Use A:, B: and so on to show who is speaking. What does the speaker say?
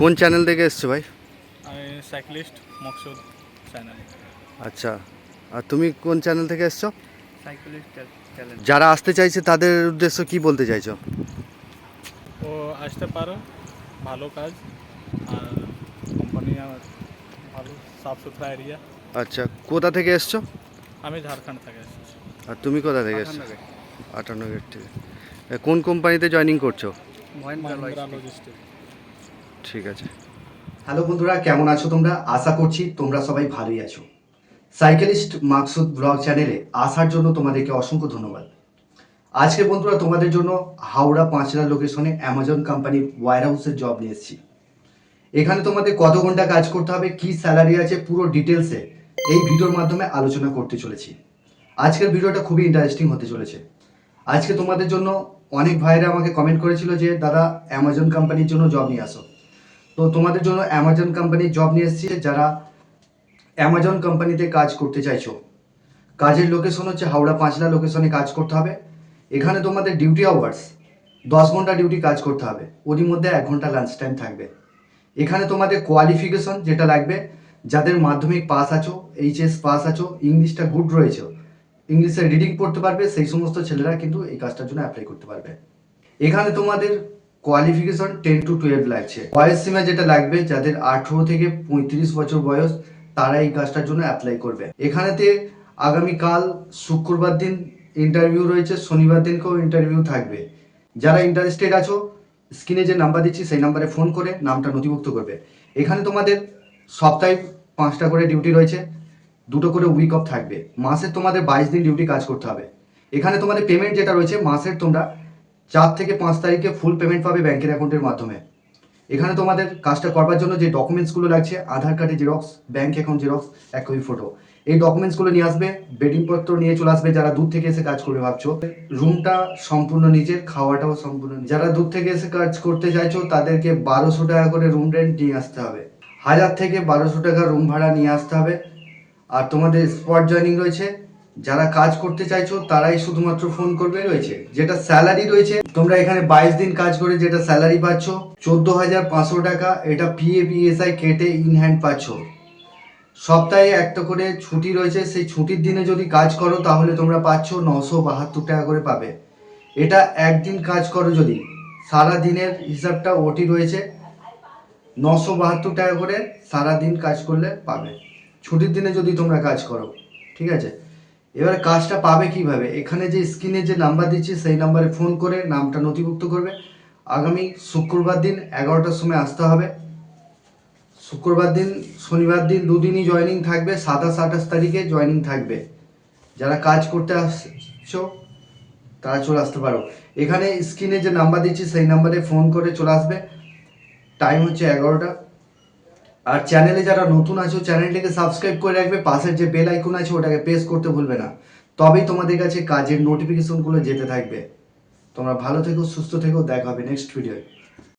A: কোন চ্যানেল থেকে এসছো ভাই?
B: আমি সাইক্লিস্ট মকসুদ চ্যানেল।
A: আচ্ছা, আর তুমি কোন চ্যানেল থেকে এসছো?
B: Cyclist channel.
A: যারা আসতে চাইছে তাদের উদ্দেশ্য কি বলতে চাইছো?
B: ও আসতে পারো, ভালো কাজ, আর কোম্পানি আমার ভালো, সাফ সুতরা এরিয়া।
A: আচ্ছা, কোথা থেকে এসছো?
B: আমি ঝাড়খণ্ড থেকে এসেছি।
A: আর তুমি কোথা থেকে এসছো? 58 গেট থেকে। কোন কোম্পানিতে জয়েনিং করছো?
B: মহিন্দ্রা লজিস্টিক।
A: ঠিক আছে।
C: হ্যালো বন্ধুরা, কেমন আছো তোমরা? আশা করছি তোমরা সবাই ভালোই আছো। সাইকেলিস্ট মাকসুদ ব্লগ চ্যানেলে আসার জন্য তোমাদেরকে অসংখ্য ধন্যবাদ। আজকে বন্ধুরা তোমাদের জন্য হাওড়া পাঁচলা লোকেশনে অ্যামাজন কোম্পানির ওয়্যার হাউসের জব নিয়ে এসেছি। এখানে তোমাদের কত ঘন্টা কাজ করতে হবে, কি স্যালারি আছে, পুরো ডিটেলসে এই ভিডিওর মাধ্যমে আলোচনা করতে চলেছি। আজকের ভিডিওটা খুবই ইন্টারেস্টিং হতে চলেছে। আজকে তোমাদের জন্য অনেক ভাইরা আমাকে কমেন্ট করেছিল যে দাদা অ্যামাজন কোম্পানির জন্য জব নিয়ে আসো। তো তোমাদের জন্য অ্যামাজন কোম্পানির জব নিয়ে এসেছি। যারা অ্যামাজন কোম্পানিতে কাজ করতে চাইছো, কাজের লোকেশন হচ্ছে হাওড়া পাঁচলা লোকেশনে কাজ করতে হবে। এখানে তোমাদের ডিউটি আওয়ার্স 10 ঘন্টা ডিউটি কাজ করতে হবে, ওরই মধ্যে 1 ঘন্টা লাঞ্চ টাইম থাকবে। এখানে তোমাদের কোয়ালিফিকেশন যেটা লাগবে, যাদের মাধ্যমিক পাস আছো, এইচএস পাস আছো, ইংলিশটা গুড রয়েছে, ইংলিশে রিডিং পড়তে পারবে, সেই সমস্ত ছেলেরা কিন্তু এই কাজটার জন্য অ্যাপ্লাই করতে পারবে। এখানে তোমাদের কোয়ালিফিকেশন 10 to 12 লাগছে। বয়স সীমা যেটা লাগবে, যাদের 18 থেকে 35 বছর বয়স, তারা এই কাজটার জন্য অ্যাপ্লাই করবে। এখানেতে আগামীকাল শুক্রবার দিন ইন্টারভিউ রয়েছে, শনিবার দিনকেও ইন্টারভিউ থাকবে। যারা ইন্টারেস্টেড আছো, স্ক্রিনে যে নাম্বার দিচ্ছি সেই নাম্বারে ফোন করে নামটা নথিভুক্ত করবে। এখানে তোমাদের সপ্তাহে 5টা করে ডিউটি রয়েছে, 2টো করে উইক অফ থাকবে। মাসে তোমাদের 22 দিন ডিউটি কাজ করতে হবে। এখানে তোমাদের পেমেন্ট যেটা রয়েছে, মাসের তোমরা 4 থেকে 5 তারিখে ফুল পেমেন্ট পাবে ব্যাংকের অ্যাকাউন্টের মাধ্যমে। এখানে তোমাদের কাজটা করবার জন্য যে ডকুমেন্টসগুলো লাগছে, আধার কার্ডের xerox, bank account xerox, 1 copy photo, এই ডকুমেন্টসগুলো নিয়ে আসবে। বেডিংপত্র নিয়ে চলে আসবে যারা দূর থেকে এসে কাজ করবে ভাবছো। রুমটা সম্পূর্ণ নিজের, খাওয়াটাও সম্পূর্ণ। যারা দূর থেকে এসে কাজ করতে চাইছো তাদেরকে 1200 টাকা করে রুম রেন্ট নিয়ে আসতে হবে। 1000 থেকে 1200 টাকা রুম ভাড়া নিয়ে আসতে হবে। আর তোমাদের স্পট জয়েনিং রয়েছে, যারা কাজ করতে চাইছো তারাই শুধুমাত্র ফোন করবে রয়েছে। যেটা স্যালারি রয়েছে, তোমরা এখানে 22 দিন কাজ করে যেটা স্যালারি পাচ্ছ 14,500 টাকা, এটা পিএফ কেটে ইন হ্যান্ড পাচ্ছ। সপ্তাহে একটা করে ছুটি রয়েছে, সেই ছুটির দিনে যদি কাজ করো তাহলে তোমরা পাচ্ছ 972 টাকা করে পাবে। এটা একদিন কাজ করো যদি, সারা দিনের হিসাবটা ওটি রয়েছে, 972 টাকা করে সারা দিন কাজ করলে পাবে, ছুটির দিনে যদি তোমরা কাজ করো। ঠিক আছে, এবার কাজটা পাবে কিভাবে? এখানে যে স্ক্রিনে যে নাম্বার দিচ্ছি সেই নাম্বারে ফোন করে নামটা নথিভুক্ত করবে। আগামী শুক্রবার দিন 11টার সময় আসতে হবে। শুক্রবার দিন, শনিবার দিন, দুদিনই জয়েনিং থাকবে। 27, 28 তারিখে জয়েনিং থাকবে। যারা কাজ করতে আসছো তারা চলে আসতে পারো। এখানে স্ক্রিনে যে নাম্বার দিচ্ছি সেই নাম্বারে ফোন করে চলে আসবে। টাইম হচ্ছে 11টা। আর চ্যানেলে যারা নতুন আছো চ্যানেলটিকে সাবস্ক্রাইব করে রাখবে, পাশের যে বেল আইকন আছে ওটাকে প্রেস করতে ভুলবে না, তবেই তোমাদের কাছে কাজের নোটিফিকেশনগুলো যেতে থাকবে। তোমরা ভালো থেকো, সুস্থ থেকো, দেখা হবে নেক্সট ভিডিওয়।